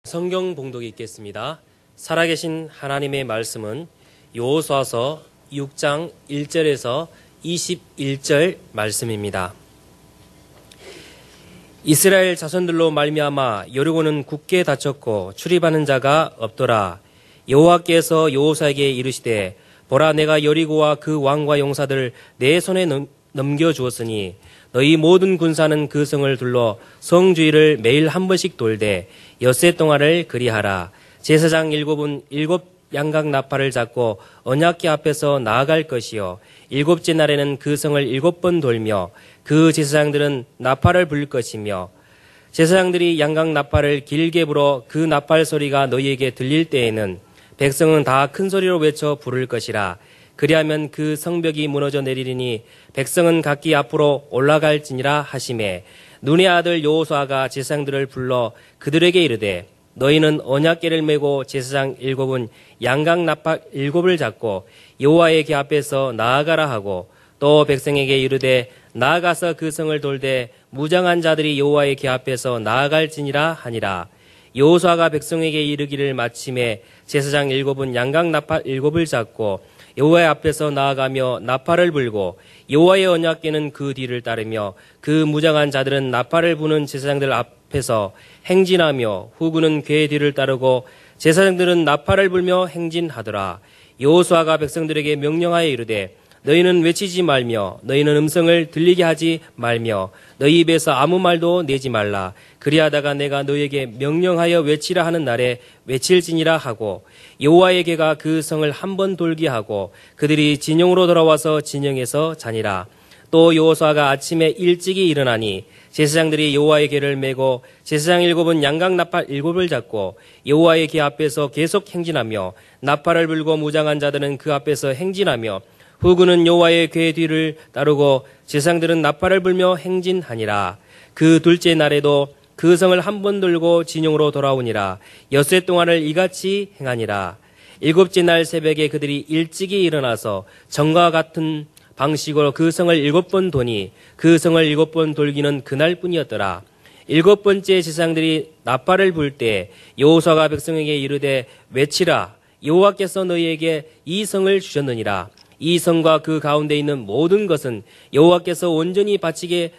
성경 봉독이 있겠습니다. 살아계신 하나님의 말씀은 여호수아서 6장 1절에서 21절 말씀입니다. 이스라엘 자손들로 말미암아 여리고는 굳게 닫혔고 출입하는 자가 없더라. 여호와께서 여호수아에게 이르시되 보라, 내가 여리고와 그 왕과 용사들 내 손에 넘겨주었으니 너희 모든 군사는 그 성을 둘러 성 주위를 매일 한 번씩 돌되 엿새 동안을 그리하라. 제사장 7은 7 양각 나팔을 잡고 언약궤 앞에서 나아갈 것이요 7째 날에는 그 성을 7번 돌며 그 제사장들은 나팔을 불 것이며 제사장들이 양각 나팔을 길게 불어 그 나팔 소리가 너희에게 들릴 때에는 백성은 다 큰 소리로 외쳐 부를 것이라. 그리하면 그 성벽이 무너져 내리리니 백성은 각기 앞으로 올라갈지니라 하시매, 눈의 아들 여호수아가 제사장들을 불러 그들에게 이르되 너희는 언약궤를 메고 제사장 7은 양각 나팔 7을 잡고 여호와의 궤 앞에서 나아가라 하고, 또 백성에게 이르되 나아가서 그 성을 돌되 무장한 자들이 여호와의 궤 앞에서 나아갈지니라 하니라. 여호수아가 백성에게 이르기를 마침에 제사장 7은 양각 나팔 7을 잡고 여호와의 앞에서 나아가며 나팔을 불고 여호와의 언약궤는 그 뒤를 따르며 그 무장한 자들은 나팔을 부는 제사장들 앞에서 행진하며 후군은 궤 뒤를 따르고 제사장들은 나팔을 불며 행진하더라. 여호수아가 백성들에게 명령하여 이르되 너희는 외치지 말며 너희는 음성을 들리게 하지 말며 너희 입에서 아무 말도 내지 말라. 그리하다가 내가 너희에게 명령하여 외치라 하는 날에 외칠지니라 하고, 여호와의 궤가 그 성을 한 번 돌게 하고 그들이 진영으로 돌아와서 진영에서 자니라. 또 여호수아가 아침에 일찍이 일어나니 제사장들이 여호와의 궤를 메고 제사장 7은 양각 나팔 7을 잡고 여호와의 궤 앞에서 계속 행진하며 나팔을 불고 무장한 자들은 그 앞에서 행진하며 후군은 여호와의 궤 뒤를 따르고 제사장들은 나팔을 불며 행진하니라. 그 둘째 날에도 그 성을 한 번 돌고 진영으로 돌아오니라. 엿새 동안을 이같이 행하니라. 7째 날 새벽에 그들이 일찍이 일어나서 전과 같은 방식으로 그 성을 7번 도니 그 성을 7번 돌기는 그날뿐이었더라. 7번째 제사장들이 나팔을 불 때 여호수아가 백성에게 이르되 외치라. 여호와께서 너희에게 이 성을 주셨느니라. 이 성과 그 가운데 있는 모든 것은 여호와께서 온전히 바치되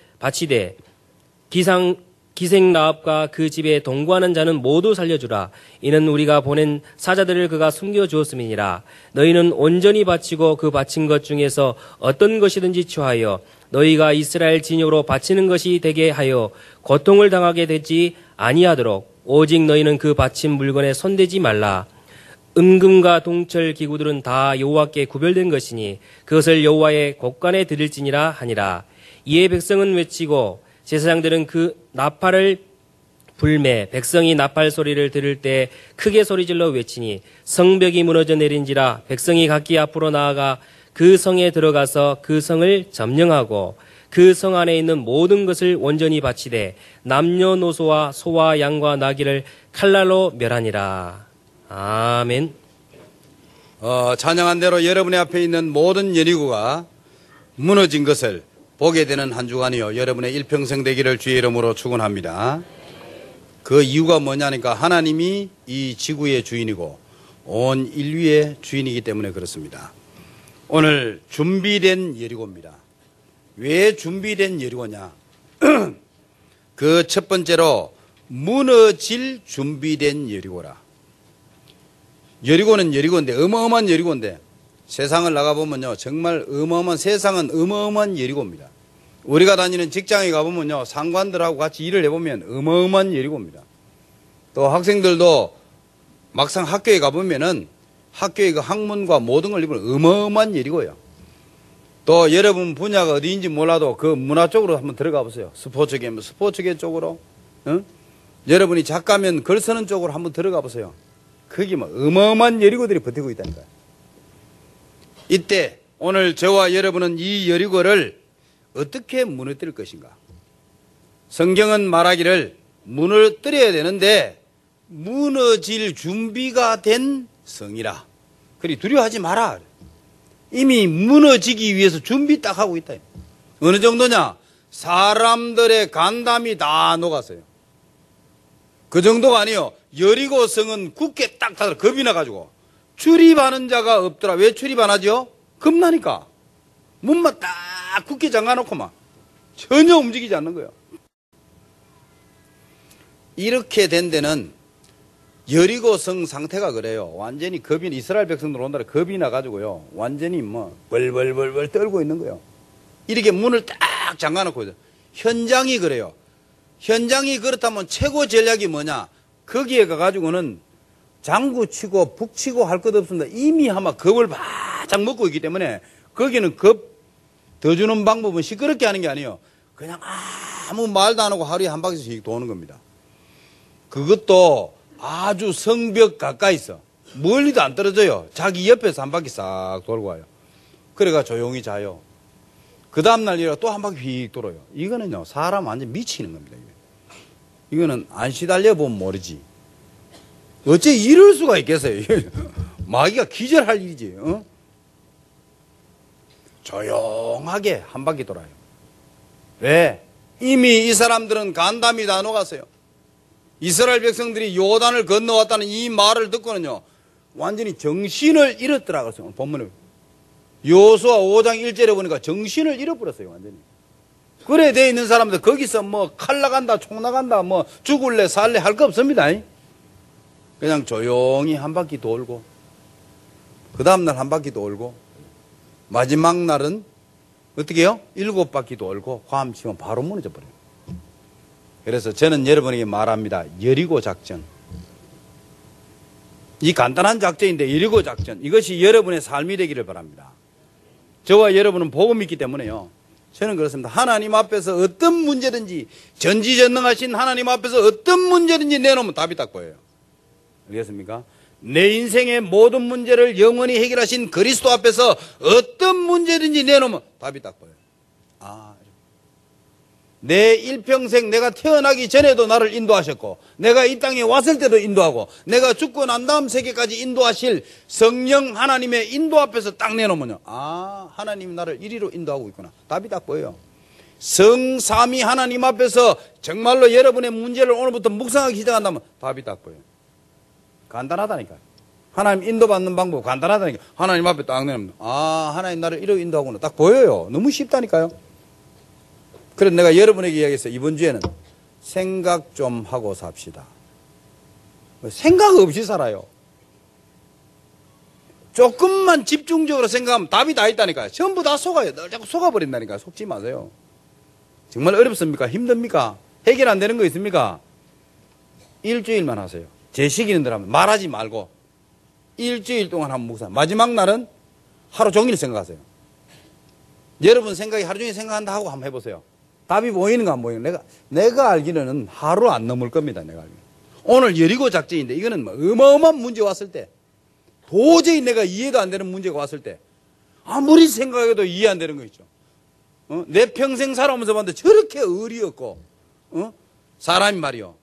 기생 라합과 그 집에 동거하는 자는 모두 살려주라. 이는 우리가 보낸 사자들을 그가 숨겨주었음이니라. 너희는 온전히 바치고 그 바친 것 중에서 어떤 것이든지 취하여 너희가 이스라엘 진영으로 바치는 것이 되게 하여 고통을 당하게 되지 아니하도록 오직 너희는 그 바친 물건에 손대지 말라. 은금과 동철 기구들은 다 여호와께 구별된 것이니 그것을 여호와의 곳간에 드릴지니라 하니라. 이에 백성은 외치고 제사장들은 그 나팔을 불매 백성이 나팔 소리를 들을 때 크게 소리질러 외치니 성벽이 무너져 내린지라. 백성이 각기 앞으로 나아가 그 성에 들어가서 그 성을 점령하고 그 성 안에 있는 모든 것을 온전히 바치되 남녀노소와 소와 양과 나귀를 칼날로 멸하니라. 아멘. 찬양한 대로 여러분의 앞에 있는 모든 여리고가 무너진 것을 보게 되는 한 주간이요 여러분의 일평생 되기를 주의 이름으로 축원합니다. 그 이유가 뭐냐니까 하나님이 이 지구의 주인이고 온 인류의 주인이기 때문에 그렇습니다. 오늘 준비된 여리고입니다. 왜 준비된 여리고냐? 그 첫 번째로 무너질 준비된 여리고라. 여리고는 여리고인데 어마어마한 여리고인데 세상을 나가보면요 정말 어마어마한, 세상은 어마어마한 여리고입니다. 우리가 다니는 직장에 가보면요 상관들하고 같이 일을 해보면 어마어마한 여리고입니다. 또 학생들도 막상 학교에 가보면은 학교의 그 학문과 모든 걸 입으면 어마어마한 여리고예요. 또 여러분 분야가 어디인지 몰라도 그 문화 쪽으로 한번 들어가 보세요. 스포츠계면 스포츠계 쪽으로, 여러분이 작가면 글 쓰는 쪽으로 한번 들어가 보세요. 거기 뭐 어마어마한 여리고들이 버티고 있다니까요. 이때 오늘 저와 여러분은 이 여리고를 어떻게 무너뜨릴 것인가? 성경은 말하기를 무너뜨려야 되는데 무너질 준비가 된 성이라. 그리 두려워하지 마라. 이미 무너지기 위해서 준비 딱 하고 있다. 어느 정도냐? 사람들의 간담이 다 녹았어요. 그 정도가 아니에요. 여리고 성은 굳게 딱 닫아 겁이 나가지고 출입하는 자가 없더라. 왜 출입 안 하죠? 겁나니까. 문만 딱 굳게 잠가놓고 막 전혀 움직이지 않는 거예요. 이렇게 된 데는 여리고 성 상태가 그래요. 완전히 겁이, 이스라엘 백성들 온다라 겁이 나가지고요. 완전히 뭐 벌벌벌벌 떨고 있는 거예요. 이렇게 문을 딱 잠가놓고 있어요. 현장이 그래요. 현장이 그렇다면 최고 전략이 뭐냐? 거기에 가가지고는 장구 치고 북 치고 할 것 없습니다. 이미 아마 겁을 바짝 먹고 있기 때문에 거기는 겁 더 주는 방법은 시끄럽게 하는 게 아니에요. 그냥 아무 말도 안 하고 하루에 한 바퀴씩 도는 겁니다. 그것도 아주 성벽 가까이 있어. 멀리도 안 떨어져요. 자기 옆에서 한 바퀴 싹 돌고 와요. 그래가 조용히 자요. 그 다음날 일어나 또 한 바퀴 휙 돌아요. 이거는요, 사람 완전 미치는 겁니다. 이거는 안 시달려보면 모르지. 어째 이럴 수가 있겠어요? 마귀가 기절할 일이지. 어? 조용하게 한 바퀴 돌아요. 왜? 이미 이 사람들은 간담이 다 녹았어요. 이스라엘 백성들이 요단을 건너왔다는 이 말을 듣고는요, 완전히 정신을 잃었더라고요. 본문에. 여호수아 5장 1절에 보니까 정신을 잃어버렸어요, 완전히. 그래 돼 있는 사람들 거기서 뭐 칼 나간다, 총 나간다, 뭐 죽을래, 살래 할 거 없습니다. 그냥 조용히 한 바퀴 돌고, 그 다음날 한 바퀴 돌고, 마지막 날은 어떻게 해요? 7바퀴 돌고, 화암 치면 바로 무너져 버려요. 그래서 저는 여러분에게 말합니다. 여리고 작전. 이 간단한 작전인데 여리고 작전. 이것이 여러분의 삶이 되기를 바랍니다. 저와 여러분은 복음이 있기 때문에요. 저는 그렇습니다. 하나님 앞에서 어떤 문제든지, 전지전능하신 하나님 앞에서 어떤 문제든지 내놓으면 답이 딱 보여요. 알겠습니까? 내 인생의 모든 문제를 영원히 해결하신 그리스도 앞에서 어떤 문제든지 내놓으면 답이 딱 보여요. 내 일평생 내가 태어나기 전에도 나를 인도하셨고, 내가 이 땅에 왔을 때도 인도하고, 내가 죽고 난 다음 세계까지 인도하실 성령 하나님의 인도 앞에서 딱 내놓으면요, 하나님이 나를 이리로 인도하고 있구나. 답이 딱 보여요. 성삼위 하나님 앞에서 정말로 여러분의 문제를 오늘부터 묵상하기 시작한다면 답이 딱 보여요. 간단하다니까요. 하나님 인도받는 방법 간단하다니까. 하나님 앞에 딱 내놓으면 하나님 나를 이리로 인도하구나. 딱 보여요. 너무 쉽다니까요. 그래서 내가 여러분에게 이야기했어요. 이번 주에는 생각 좀 하고 삽시다. 생각 없이 살아요. 조금만 집중적으로 생각하면 답이 다 있다니까요. 전부 다 속아요. 늘 자꾸 속아버린다니까요. 속지 마세요. 정말 어렵습니까? 힘듭니까? 해결 안 되는 거 있습니까? 일주일만 하세요. 제 시키는 대로 하면 말하지 말고 일주일 동안 한번 묵상. 마지막 날은 하루 종일 생각하세요. 여러분 생각이 하루 종일 생각한다 하고 한번 해보세요. 답이 보이는가 안 보이는가? 내가 알기로는 하루 안 넘을 겁니다. 내가 알기로는. 오늘 여리고 작전인데 이거는 뭐 어마어마한 문제 왔을 때, 도저히 내가 이해도 안 되는 문제가 왔을 때 아무리 생각해도 이해 안 되는 거 있죠. 내 평생 살아오면서 봤는데 저렇게 의리 없고 사람이 말이요.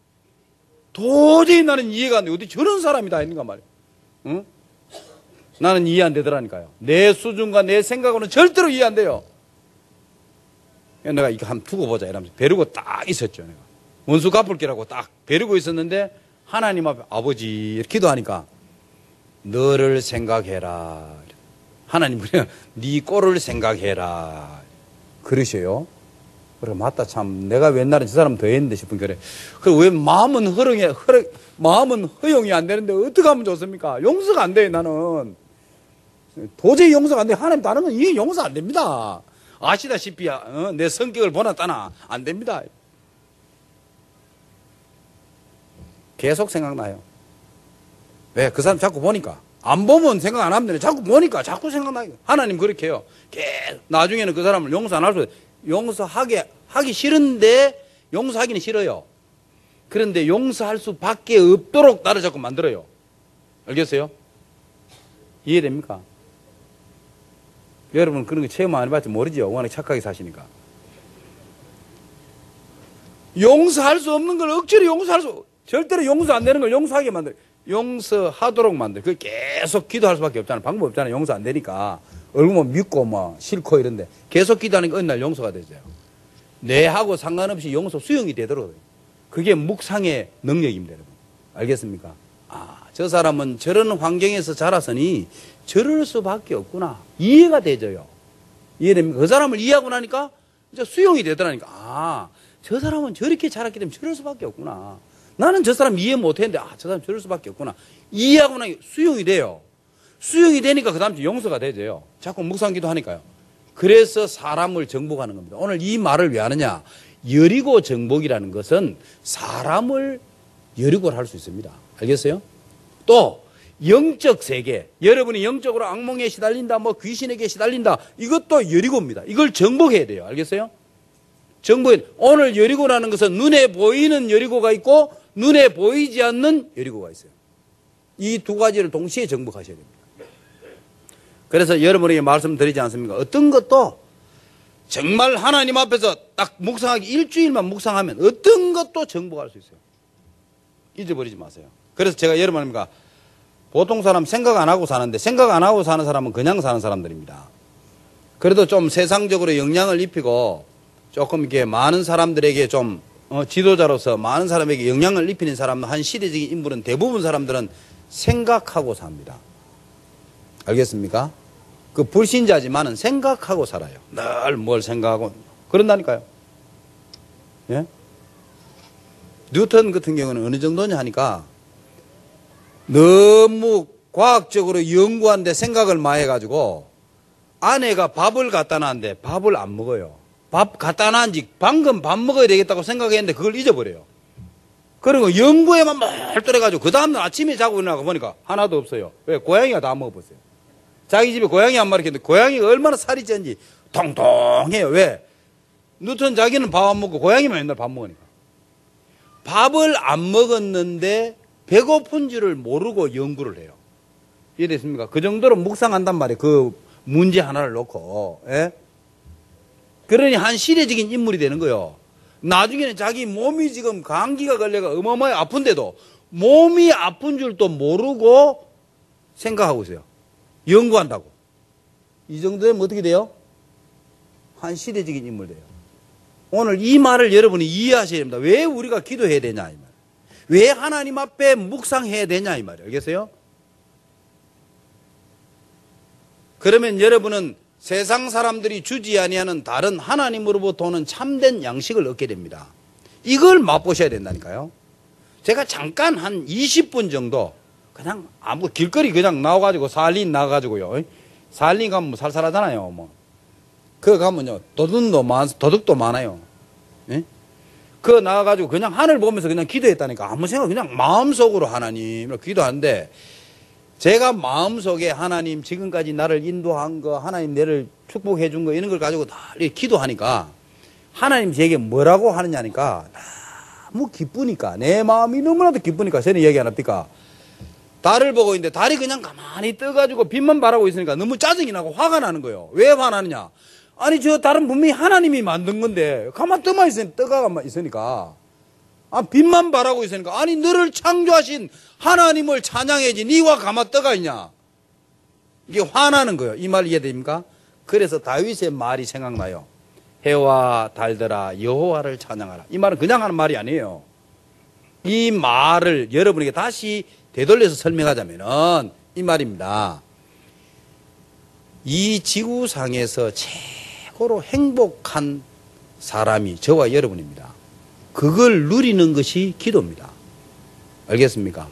도저히 나는 이해가 안 돼. 어디 저런 사람이 다 있는가 말이에요. 나는 이해 안 되더라니까요. 내 수준과 내 생각으로는 절대로 이해 안 돼요. 내가 이거 한번 두고 보자 이러면서 벼르고 딱 있었죠. 내가 원수 갚을 게라고 딱 벼르고 있었는데 하나님 앞에 아버지 이렇게 기도하니까 너를 생각해라. 하나님 그냥 네 꼴을 생각해라. 그러셔요. 그래 맞다 참 내가 옛날에 저 사람 더 했는데 싶은 그래. 그래 왜 마음은 마음은 허용이 안 되는데 어떻게 하면 좋습니까? 용서가 안 돼. 나는 도저히 용서가 안 돼. 하나님 다른 건 이게 용서 안 됩니다. 아시다시피 내 성격을 보놨다나 안 됩니다. 계속 생각나요. 왜? 그 사람 자꾸 보니까. 안 보면 생각 안 하면 되는데 자꾸 보니까 자꾸 생각나요. 하나님 그렇게 해요. 나중에는 그 사람을 용서 안 할 수 있어요. 하기 싫은데 용서하기는 싫어요. 그런데 용서할 수밖에 없도록 나를 자꾸 만들어요. 알겠어요? 이해됩니까? 여러분 그런 거 체험 안 해봤지 모르죠. 워낙 착하게 사시니까. 용서할 수 없는 걸 억지로 절대로 용서 안 되는 걸 용서하게 만들어요. 용서하도록 만들어요. 그 계속 기도할 수밖에 없잖아요. 방법 없잖아요. 용서 안 되니까. 얼굴만 믿고 뭐 싫고 이런데 계속 기도하니까 어느 날 용서가 되죠. 내하고 상관없이 용서 수용이 되도록. 그게 묵상의 능력입니다. 알겠습니까? 저 사람은 저런 환경에서 자랐으니 저럴 수밖에 없구나. 이해가 되져요. 이해됩니까? 그 사람을 이해하고 나니까 이제 수용이 되더라니까. 저 사람은 저렇게 자랐기 때문에 저럴 수밖에 없구나. 나는 저 사람 이해 못했는데 저 사람 저럴 수밖에 없구나. 이해하고 나니까 수용이 돼요. 수용이 되니까 그 다음 주 용서가 되져요. 자꾸 묵상기도 하니까요. 그래서 사람을 정복하는 겁니다. 오늘 이 말을 왜 하느냐. 여리고 정복이라는 것은 사람을 여리고를 할 수 있습니다. 알겠어요? 또 영적 세계, 여러분이 영적으로 악몽에 시달린다, 뭐 귀신에게 시달린다, 이것도 여리고입니다. 이걸 정복해야 돼요. 알겠어요? 정복해. 오늘 여리고라는 것은 눈에 보이는 여리고가 있고 눈에 보이지 않는 여리고가 있어요. 이 두 가지를 동시에 정복하셔야 됩니다. 그래서 여러분에게 말씀드리지 않습니까? 어떤 것도 정말 하나님 앞에서 딱 묵상하기 일주일만 묵상하면 어떤 것도 정복할 수 있어요. 잊어버리지 마세요. 그래서 제가 여러분입니까? 보통 사람 생각 안 하고 사는데 생각 안 하고 사는 사람은 그냥 사는 사람들입니다. 그래도 좀 세상적으로 영향을 입히고 조금 이렇게 많은 사람들에게 좀 지도자로서 많은 사람에게 영향을 입히는 사람, 한 시대적인 인물은 대부분 사람들은 생각하고 삽니다. 알겠습니까? 그 불신자지만은 생각하고 살아요. 늘 뭘 생각하고 그런다니까요. 예? 뉴턴 같은 경우는 어느 정도냐 하니까 너무 과학적으로 연구한데 생각을 많이 해가지고 아내가 밥을 갖다 놨는데 밥을 안 먹어요. 밥 갖다 놨는지 방금 밥 먹어야 되겠다고 생각했는데 그걸 잊어버려요. 그리고 연구에만 몰두해가지고 그 다음날 아침에 자고 일어나고 보니까 하나도 없어요. 왜? 고양이가 다 먹어버렸어요. 자기 집에 고양이 한 마리 키웠는데 고양이가 얼마나 살이 쪘는지 통통해요. 왜? 뉴턴 자기는 밥 안 먹고 고양이만 맨날 밥 먹으니까. 밥을 안 먹었는데 배고픈 줄을 모르고 연구를 해요. 이해됐습니까? 그 정도로 묵상한단 말이에요. 그 문제 하나를 놓고. 예? 그러니 한 시대적인 인물이 되는 거예요. 나중에는 자기 몸이 지금 감기가 걸려가 어마어마하게 아픈데도 몸이 아픈 줄도 모르고 생각하고 있어요. 연구한다고. 이 정도면 어떻게 돼요? 한 시대적인 인물 돼요. 오늘 이 말을 여러분이 이해하셔야 됩니다. 왜 우리가 기도해야 되냐 이 말. 왜 하나님 앞에 묵상해야 되냐 이 말이에요. 알겠어요? 그러면 여러분은 세상 사람들이 주지 아니하는 다른 하나님으로부터 오는 참된 양식을 얻게 됩니다. 이걸 맛보셔야 된다니까요. 제가 잠깐 한 20분 정도 그냥 아무 길거리 그냥 나와가지고 살린 나가가지고요. 살린 가면 뭐 살살하잖아요. 뭐. 그거 가면요. 도둑도 많아요. 예? 그거 나가가지고 그냥 하늘 보면서 그냥 기도했다니까. 아무 생각 그냥 마음속으로 하나님을 기도하는데 제가 마음속에 하나님 지금까지 나를 인도한 거, 하나님 나를 축복해 준 거 이런 걸 가지고 다 이렇게 기도하니까 하나님 제게 뭐라고 하느냐니까 너무 기쁘니까 내 마음이 너무나도 기쁘니까 저는 얘기 안 합니까? 달을 보고 있는데 달이 그냥 가만히 떠가지고 빛만 바라고 있으니까 너무 짜증이 나고 화가 나는 거예요. 왜 화나느냐? 아니 저 달은 분명히 하나님이 만든 건데 가만 떠만 있으니까 떠가 있으니까 빛만 바라고 있으니까 아니 너를 창조하신 하나님을 찬양해야지 니와 가만 떠가 있냐? 이게 화나는 거예요. 이 말 이해됩니까? 그래서 다윗의 말이 생각나요. 해와 달들아 여호와를 찬양하라. 이 말은 그냥 하는 말이 아니에요. 이 말을 여러분에게 다시 되돌려서 설명하자면은 이 말입니다. 이 지구상에서 최고로 행복한 사람이 저와 여러분입니다. 그걸 누리는 것이 기도입니다. 알겠습니까?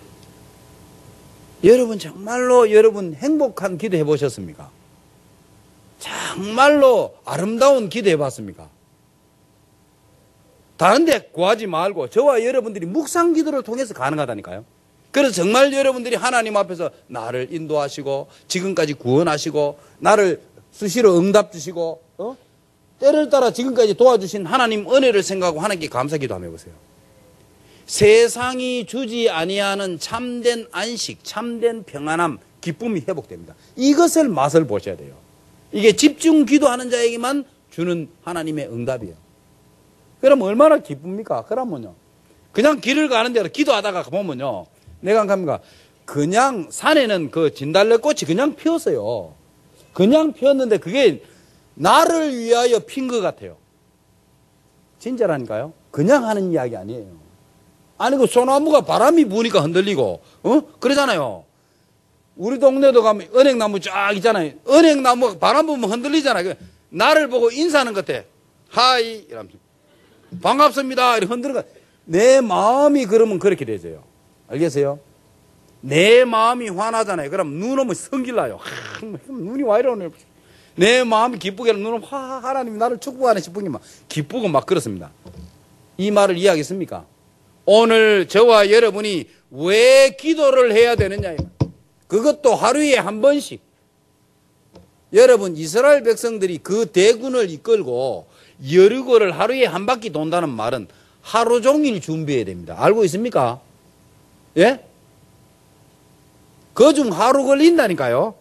여러분 정말로 여러분 행복한 기도 해보셨습니까? 정말로 아름다운 기도 해봤습니까? 다른 데 구하지 말고 저와 여러분들이 묵상 기도를 통해서 가능하다니까요. 그래서 정말 여러분들이 하나님 앞에서 나를 인도하시고 지금까지 구원하시고 나를 수시로 응답 주시고 때를 따라 지금까지 도와주신 하나님 은혜를 생각하고 하나님께 감사기도 한번 해보세요. 세상이 주지 아니하는 참된 안식, 참된 평안함, 기쁨이 회복됩니다. 이것을 맛을 보셔야 돼요. 이게 집중 기도하는 자에게만 주는 하나님의 응답이에요. 그럼 얼마나 기쁩니까? 그러면요. 그냥 길을 가는데 기도하다가 보면요. 내가 갑니까? 그냥 산에는 그 진달래꽃이 그냥 피었어요. 그냥 피었는데 그게 나를 위하여 핀 것 같아요. 진짜라니까요. 그냥 하는 이야기 아니에요. 아니 그 소나무가 바람이 부니까 흔들리고 그러잖아요. 우리 동네도 가면 은행나무 쫙 있잖아요. 은행나무가 바람 부면 흔들리잖아요. 나를 보고 인사하는 것 같아. 하이 이러면서 반갑습니다 이렇게 흔드는 거. 내 마음이 그러면 그렇게 되죠. 알겠어요? 내 마음이 화나잖아요. 그럼 눈 오면 성질나요. 눈이 와 이러네. 내 마음이 기쁘게 하면 눈 오면 하나님이 나를 축복하네 싶은 게 막 기쁘고 막 그렇습니다. 이 말을 이해하겠습니까? 오늘 저와 여러분이 왜 기도를 해야 되느냐. 그것도 하루에 한 번씩. 여러분 이스라엘 백성들이 그 대군을 이끌고 여리고를 하루에 한 바퀴 돈다는 말은 하루 종일 준비해야 됩니다. 알고 있습니까? 예? 그중 하루 걸린다니까요.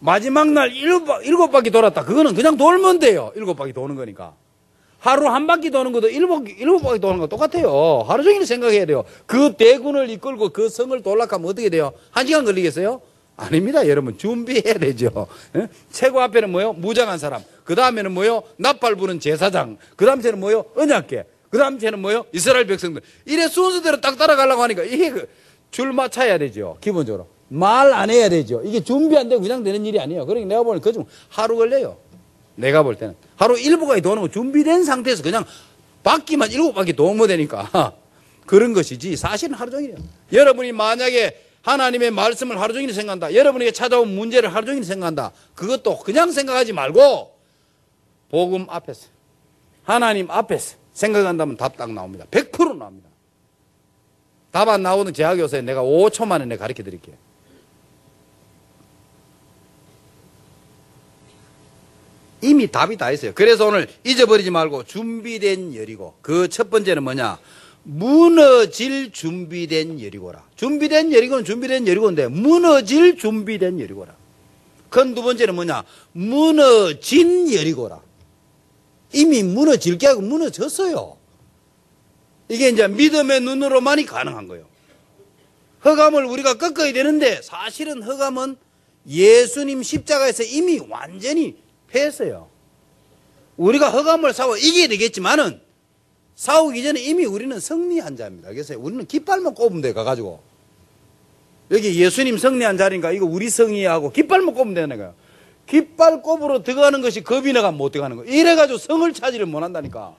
마지막 날 일곱 바퀴 돌았다. 그거는 그냥 돌면 돼요. 7바퀴 도는 거니까. 하루 한 바퀴 도는 것도 일곱 바퀴 도는 거 똑같아요. 하루 종일 생각해야 돼요. 그 대군을 이끌고 그 성을 돌락하면 어떻게 돼요? 1시간 걸리겠어요? 아닙니다. 여러분 준비해야 되죠. 예? 최고 앞에는 뭐요? 무장한 사람. 그 다음에는 뭐요? 나팔 부는 제사장. 그 다음 째는 뭐요? 언약궤. 그 다음 째는 뭐요? 이스라엘 백성들. 이래 순서대로 딱 따라가려고 하니까 이게 줄 맞춰야 되죠. 기본적으로. 말 안 해야 되죠. 이게 준비 안 되고 그냥 되는 일이 아니에요. 그러니까 내가 보는 그중 하루 걸려요. 내가 볼 때는. 하루 7바퀴 도는 거 준비된 상태에서 그냥 바퀴만 7바퀴 도면 되니까 그런 것이지 사실은 하루 종일이에요. 여러분이 만약에 하나님의 말씀을 하루 종일 생각한다. 여러분에게 찾아온 문제를 하루 종일 생각한다. 그것도 그냥 생각하지 말고 복음 앞에서 하나님 앞에서 생각한다면 답 딱 나옵니다. 100% 나옵니다. 답 안 나오는 제약요새 내가 5초 만에 내가 가르쳐 드릴게요. 이미 답이 다 있어요. 그래서 오늘 잊어버리지 말고 준비된 여리고. 그 첫 번째는 뭐냐? 무너질 준비된 여리고라. 준비된 여리고는 준비된 여리고인데 무너질 준비된 여리고라. 그건 두 번째는 뭐냐? 무너진 여리고라. 이미 무너질 게 아니고 무너졌어요. 이게 이제 믿음의 눈으로만이 가능한 거예요. 흑암을 우리가 꺾어야 되는데 사실은 흑암은 예수님 십자가에서 이미 완전히 패했어요. 우리가 흑암을 싸워 이겨야 되겠지만은 싸우기 전에 이미 우리는 승리한 자입니다. 알겠어요? 우리는 깃발만 꼽으면 돼, 가가지고. 여기 예수님 승리한 자리니까 이거 우리 승리하고 깃발만 꼽으면 되는 거예요. 깃발 꼽으러 들어가는 것이 겁이 나가면 못 들어가는 거예요. 이래가지고 성을 차지를 못 한다니까.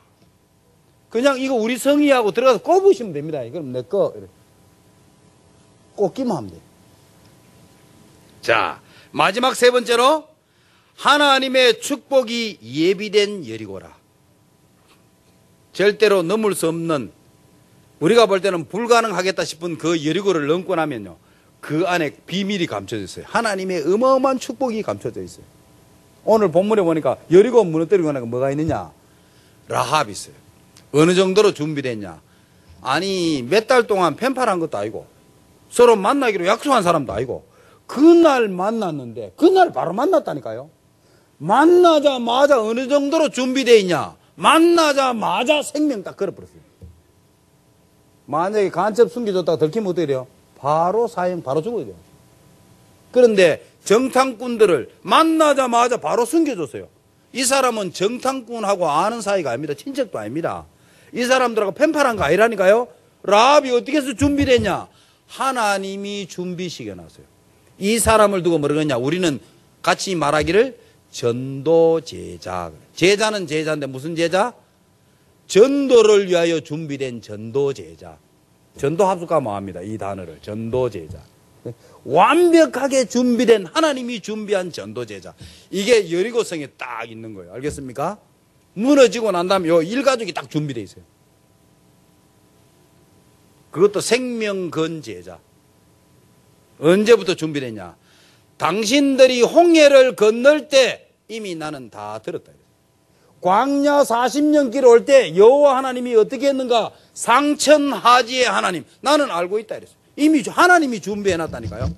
그냥 이거 우리 성의하고 들어가서 꼽으시면 됩니다. 그럼 내 거. 꼽기만 하면 돼요. 자, 마지막 세 번째로 하나님의 축복이 예비된 여리고라. 절대로 넘을 수 없는, 우리가 볼 때는 불가능하겠다 싶은 그 여리고를 넘고 나면요, 그 안에 비밀이 감춰져 있어요. 하나님의 어마어마한 축복이 감춰져 있어요. 오늘 본문에 보니까 여리고 무너뜨리고 나니까 뭐가 있느냐? 라합이 있어요. 어느 정도로 준비됐냐? 아니 몇 달 동안 펜팔한 것도 아니고 서로 만나기로 약속한 사람도 아니고 그날 만났는데 그날 바로 만났다니까요. 만나자마자 어느 정도로 준비되어 있냐? 만나자마자 생명 딱 걸어버렸어요. 만약에 간첩 숨겨줬다가 들키면 어떻게 돼요? 바로 사형, 바로 죽어야 돼요. 그런데 정탐꾼들을 만나자마자 바로 숨겨줬어요. 이 사람은 정탐꾼하고 아는 사이가 아닙니다. 친척도 아닙니다. 이 사람들하고 펜팔한 거 아니라니까요. 라합이 어떻게 해서 준비됐냐? 하나님이 준비시켜놨어요. 이 사람을 두고 뭐라 그러냐? 우리는 같이 말하기를 전도제자. 제자는 제자인데 무슨 제자? 전도를 위하여 준비된 전도제자. 전도 합숙가 뭐합니다. 이 단어를. 전도제자. 완벽하게 준비된 하나님이 준비한 전도제자. 이게 여리고성에 딱 있는 거예요. 알겠습니까? 무너지고 난 다음에 요 일가족이 딱 준비되어 있어요. 그것도 생명 건 제자. 언제부터 준비됐냐? 당신들이 홍해를 건널 때 이미 나는 다 들었다. 광야 40년 길 올 때 여호와 하나님이 어떻게 했는가? 상천하지의 하나님. 나는 알고 있다 이랬어요. 이미 하나님이 준비해놨다니까요.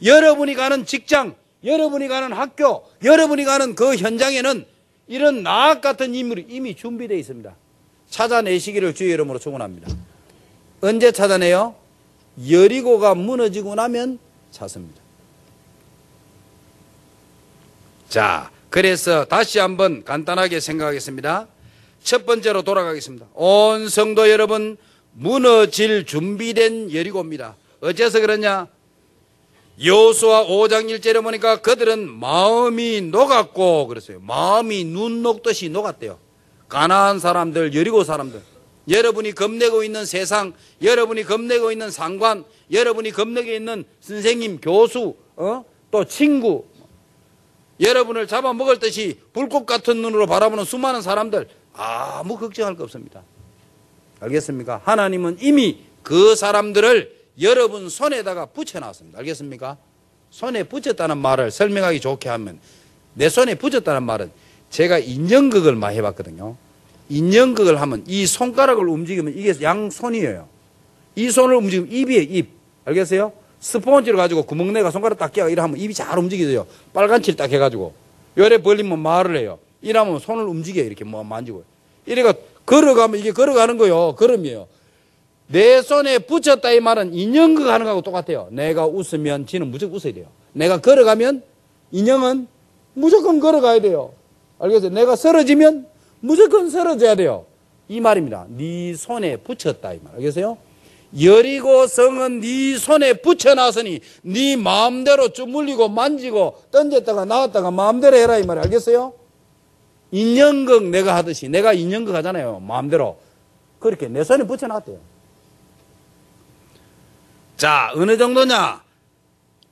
여러분이 가는 직장, 여러분이 가는 학교, 여러분이 가는 그 현장에는 이런 나악 같은 인물이 이미 준비되어 있습니다. 찾아내시기를 주의 이름으로 축원합니다. 언제 찾아내요? 여리고가 무너지고 나면 찾습니다. 자, 그래서 다시 한번 간단하게 생각하겠습니다. 첫 번째로 돌아가겠습니다. 온 성도 여러분, 무너질 준비된 여리고입니다. 어째서 그러냐? 여호수아 5장 1절에 보니까 그들은 마음이 녹았고 그랬어요. 마음이 눈 녹듯이 녹았대요. 가나안 사람들, 여리고 사람들, 여러분이 겁내고 있는 세상, 여러분이 겁내고 있는 상관, 여러분이 겁내고 있는 선생님, 교수, 또 친구, 여러분을 잡아먹을 듯이 불꽃 같은 눈으로 바라보는 수많은 사람들, 아무 걱정할 거 없습니다. 알겠습니까? 하나님은 이미 그 사람들을 여러분 손에다가 붙여놨습니다. 알겠습니까? 손에 붙였다는 말을 설명하기 좋게 하면, 내 손에 붙였다는 말은 제가 인형극을 많이 해봤거든요. 인형극을 하면 이 손가락을 움직이면 이게 양손이에요. 이 손을 움직이면 입이에요, 입. 알겠어요? 스폰지를 가지고 구멍내가 손가락 딱 끼워 이래 하면 입이 잘 움직여져요. 빨간칠 딱 해가지고. 요래 벌리면 말을 해요. 이러면 손을 움직여요. 이렇게 뭐 만지고. 이래가 걸어가면 이게 걸어가는 거요. 걸음이에요. 내 손에 붙였다 이 말은 인형극 하는 거하고 똑같아요. 내가 웃으면 지는 무조건 웃어야 돼요. 내가 걸어가면 인형은 무조건 걸어가야 돼요. 알겠어요? 내가 쓰러지면 무조건 쓰러져야 돼요. 이 말입니다. 네 손에 붙였다 이 말. 알겠어요? 여리고 성은 네 손에 붙여놨으니 네 마음대로 주물리고 만지고 던졌다가 나왔다가 마음대로 해라 이 말. 알겠어요? 인형극 내가 하듯이, 내가 인형극 하잖아요. 마음대로. 그렇게 내 손에 붙여놨대요. 자, 어느 정도냐?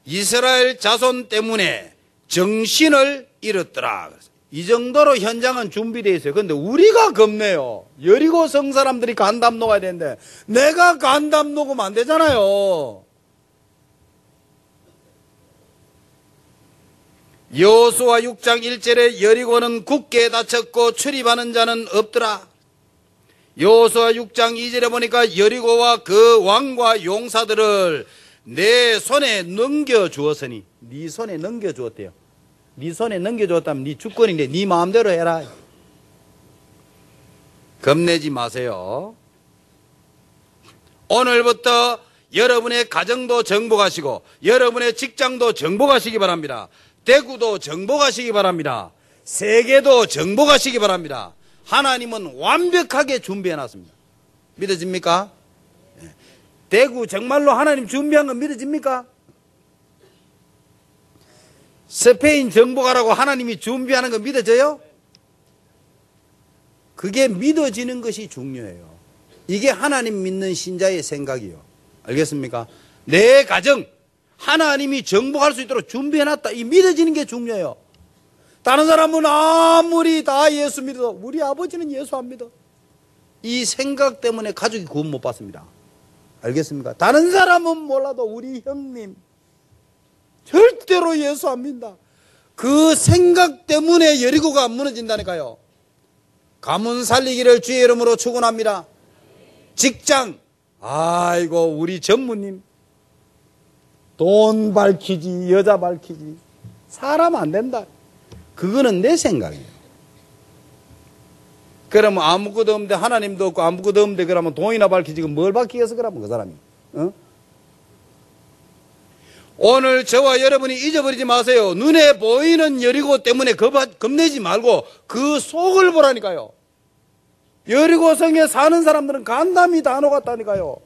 이스라엘 자손 때문에 정신을 잃었더라. 이 정도로 현장은 준비되어 있어요. 그런데 우리가 겁내요. 여리고 성 사람들이 간담 녹아야 되는데 내가 간담 녹으면 안 되잖아요. 여호수아 6장 1절에 여리고는 굳게 닫혔고 출입하는 자는 없더라. 여호수아 6장 2절에 보니까 여리고와 그 왕과 용사들을 내 손에 넘겨주었으니, 네 손에 넘겨주었대요. 네 손에 넘겨줬다면 네 주권인데 네 마음대로 해라. 겁내지 마세요. 오늘부터 여러분의 가정도 정복하시고 여러분의 직장도 정복하시기 바랍니다. 대구도 정복하시기 바랍니다. 세계도 정복하시기 바랍니다. 하나님은 완벽하게 준비해놨습니다. 믿어집니까? 대구 정말로 하나님 준비한 건 믿어집니까? 스페인 정복하라고 하나님이 준비하는 거 믿어져요? 그게 믿어지는 것이 중요해요. 이게 하나님 믿는 신자의 생각이에요. 알겠습니까? 내 가정 하나님이 정복할 수 있도록 준비해놨다. 이 믿어지는 게 중요해요. 다른 사람은 아무리 다 예수 믿어, 우리 아버지는 예수 안 믿어. 이 생각 때문에 가족이 구원 못 받습니다. 알겠습니까? 다른 사람은 몰라도 우리 형님 절대로 예수 안 믿는다. 그 생각 때문에 여리고가 무너진다니까요. 가문 살리기를 주의 이름으로 축원합니다. 직장, 아이고 우리 전무님 돈 밝히지, 여자 밝히지, 사람 안 된다. 그거는 내 생각이에요. 그러면 아무것도 없는데, 하나님도 없고 아무것도 없는데, 그러면 돈이나 밝히지, 뭘 밝히기 위해서 그러면 그 사람이. 오늘 저와 여러분이 잊어버리지 마세요. 눈에 보이는 여리고 때문에 겁내지 말고 그 속을 보라니까요. 여리고성에 사는 사람들은 간담이 다 녹았다니까요.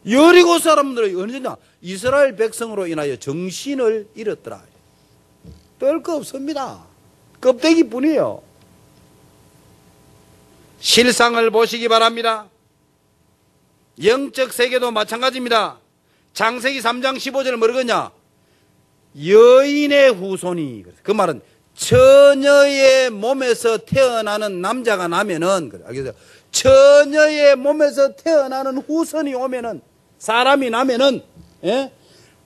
여리고 사람들은 언제냐? 이스라엘 백성으로 인하여 정신을 잃었더라. 별 거 없습니다. 껍데기뿐이에요. 실상을 보시기 바랍니다. 영적 세계도 마찬가지입니다. 창세기 3장 15절 뭐르겠냐? 여인의 후손이, 그 말은 처녀의 몸에서 태어나는 남자가 나면은, 알겠어요? 처녀의 몸에서 태어나는 후손이 오면은, 사람이 나면은,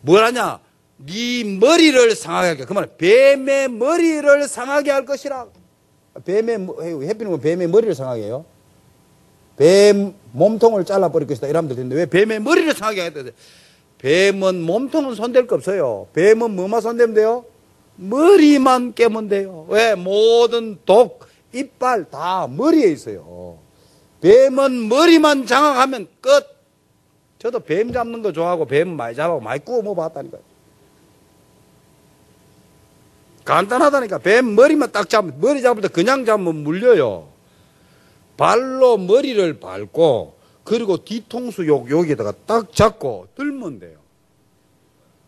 뭘 하냐? 네 머리를 상하게 할 거야. 그 말은 뱀의 머리를 상하게 할 것이라. 해피는 뱀의 머리를 상하게 해요? 뱀 몸통을 잘라버릴 것이다. 이러면 되는데 왜 뱀의 머리를 상하게 하겠다? 뱀은 몸통은 손댈 거 없어요. 뱀은 뭐만 손대면 돼요? 머리만 깨면 돼요. 왜? 모든 독, 이빨 다 머리에 있어요. 뱀은 머리만 장악하면 끝. 저도 뱀 잡는 거 좋아하고 뱀 많이 잡아고 많이 구워 먹어봤다니까요. 간단하다니까. 뱀 머리만 딱 잡으면, 머리 잡을 때 그냥 잡으면 물려요. 발로 머리를 밟고 그리고 뒤통수 여기에다가 딱 잡고 들면 돼요.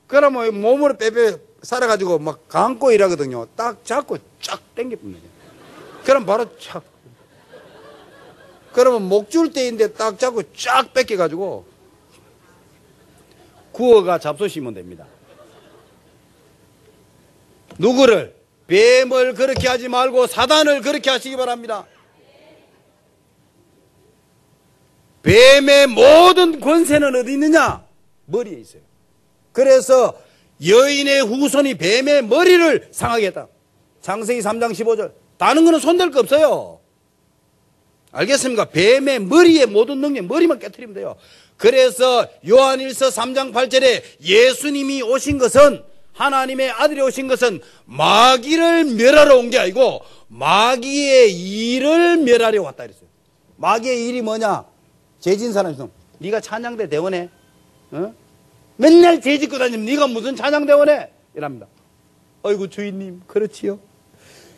그러면 몸으로 빼빼 살아가지고 막 감고 일하거든요. 딱 잡고 쫙 당겨봅니다. 그럼 바로 착. 그러면 목 줄 때인데 딱 잡고 쫙 뺏겨가지고 구어가 잡수시면 됩니다. 누구를? 뱀을 그렇게 하지 말고 사단을 그렇게 하시기 바랍니다. 뱀의 모든 권세는 어디 있느냐? 머리에 있어요. 그래서 여인의 후손이 뱀의 머리를 상하게 했다. 창세기 3장 15절. 다른 거는 손댈 거 없어요. 알겠습니까? 뱀의 머리에 모든 능력, 머리만 깨트리면 돼요. 그래서 요한일서 3장 8절에 예수님이 오신 것은, 하나님의 아들이 오신 것은 마귀를 멸하러 온 게 아니고 마귀의 일을 멸하려 왔다 그랬어요. 마귀의 일이 뭐냐? 죄진 사람이 있으면 네가 찬양대 대원해? 어? 맨날 죄 짓고 다니면 네가 무슨 찬양대원해? 이랍니다. 어이구 주인님 그렇지요?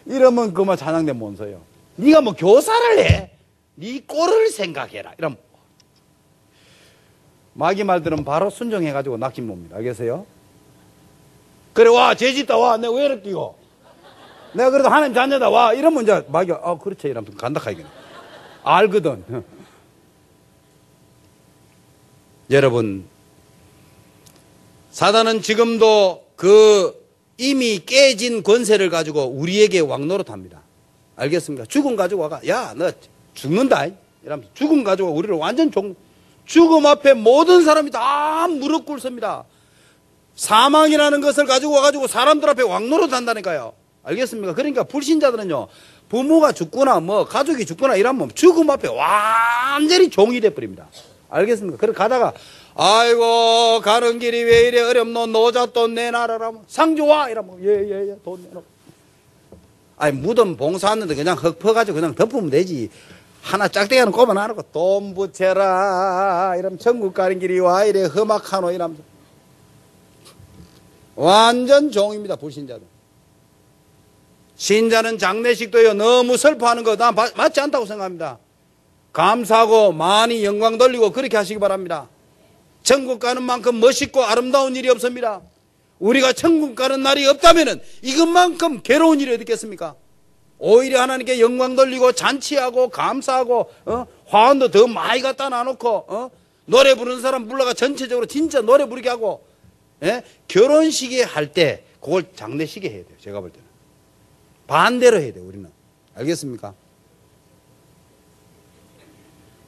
이러면 그만 찬양대 못 서요. 네가 뭐 교사를 해? 네 꼴을 생각해라. 이러면 마귀 말들은 바로 순종해가지고 낚인 뭡니다. 알겠어요? 그래 와 죄 짓다 와 내가 왜 이렇게 뛰고 내가 그래도 하나님 자녀다 와 이러면 이제 마귀가 그렇지 이러면 간다 하겠네. 알거든. 여러분 사단은 지금도 그 이미 깨진 권세를 가지고 우리에게 왕노릇합니다. 알겠습니까? 죽음 가지고 와가 야 너 죽는다 이러면서 죽음 가지고 우리를 완전 죽음 앞에 모든 사람이 다 무릎 꿇습니다. 사망이라는 것을 가지고 와가지고 사람들 앞에 왕노릇 한다니까요. 알겠습니까? 그러니까 불신자들은요 부모가 죽거나 뭐 가족이 죽거나 이러면 죽음 앞에 완전히 종이 돼버립니다. 알겠습니까? 그래 가다가 아이고 가는 길이 왜 이래 어렵노 노자 돈 내놔라 상주 와 이러면 예예예 돈 내놔. 아니 무덤 봉사하는데 그냥 흙 퍼가지고 그냥 덮으면 되지. 하나 짝대기 하나 꼽아 놔놓고 돈 붙여라 이러면 천국 가는 길이 와 이래 험악하노 이러면서 완전 종입니다. 불신자들. 신자는 장례식도요 너무 슬퍼하는 거 나 맞지 않다고 생각합니다. 감사하고 많이 영광 돌리고 그렇게 하시기 바랍니다. 천국 가는 만큼 멋있고 아름다운 일이 없습니다. 우리가 천국 가는 날이 없다면 이것만큼 괴로운 일이 어디 있겠습니까? 오히려 하나님께 영광 돌리고 잔치하고 감사하고 화환도 더 많이 갖다 놔놓고 노래 부르는 사람 불러가 전체적으로 진짜 노래 부르게 하고 결혼식에 할 때 그걸 장례식에 해야 돼요. 제가 볼 때는 반대로 해야 돼요. 우리는 알겠습니까?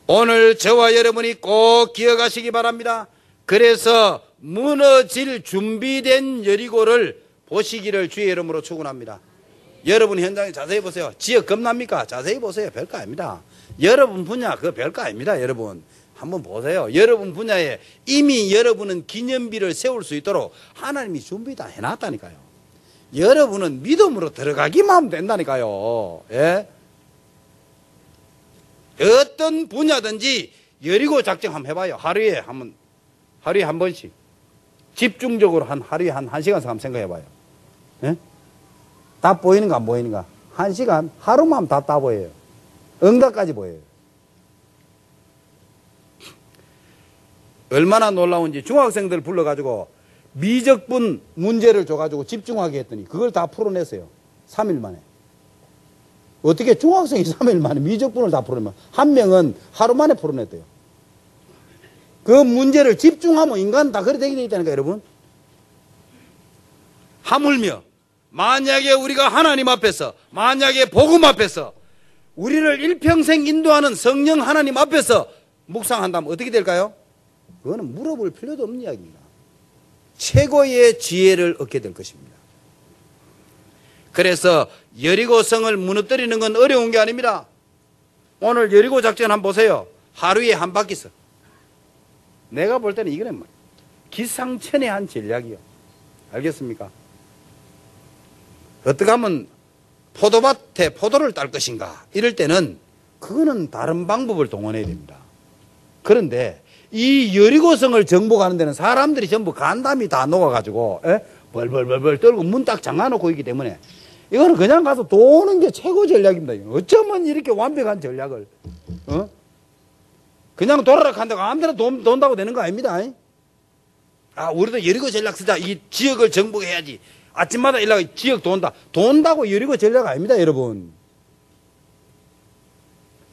오늘 저와 여러분이 꼭 기억하시기 바랍니다. 그래서 무너질 준비된 여리고를 보시기를 주의 이름으로 축원합니다. 여러분 현장에 자세히 보세요. 지역 겁납니까? 자세히 보세요. 별거 아닙니다. 여러분 분야 그거 별거 아닙니다. 여러분 한번 보세요. 여러분 분야에 이미 여러분은 기념비를 세울 수 있도록 하나님이 준비 다 해놨다니까요. 여러분은 믿음으로 들어가기만 하면 된다니까요. 예? 어떤 분야든지 여리고 작정 한번 해봐요. 하루에 한 번씩 집중적으로 하루에 한 1시간씩 한번 생각해봐요. 예? 다 보이는가 안 보이는가? 1시간 하루만 다 보여요. 응답까지 보여요. 얼마나 놀라운지 중학생들 불러가지고 미적분 문제를 줘가지고 집중하게 했더니 그걸 다 풀어냈어요. 3일 만에. 어떻게 중학생이 3일 만에 미적분을 다 풀어내면 한 명은 하루 만에 풀어냈대요. 그 문제를 집중하면 인간은 다 그래 되게 돼 있다니까 여러분. 하물며 만약에 우리가 하나님 앞에서 만약에 복음 앞에서 우리를 일평생 인도하는 성령 하나님 앞에서 묵상한다면 어떻게 될까요? 그거는 물어볼 필요도 없는 이야기입니다. 최고의 지혜를 얻게 될 것입니다. 그래서 여리고 성을 무너뜨리는 건 어려운 게 아닙니다. 오늘 여리고 작전 한번 보세요. 하루에 한 바퀴서. 내가 볼 때는 이거는 기상천외한 전략이요. 알겠습니까? 어떻게 하면 포도밭에 포도를 딸 것인가 이럴 때는 그거는 다른 방법을 동원해야 됩니다. 그런데 이 여리고성을 정복하는 데는 사람들이 전부 간담이 다 녹아가지고 벌벌벌벌 떨고 문 딱 잠가놓고 있기 때문에 이거는 그냥 가서 도는 게 최고 전략입니다. 어쩌면 이렇게 완벽한 전략을, 그냥 돌아라 한다고 아무데나 돈다고 되는 거 아닙니다. 아, 우리도 여리고 전략 쓰자. 이 지역을 정복해야지. 아침마다 일어나서 지역 돈다고 여리고 전략 아닙니다, 여러분.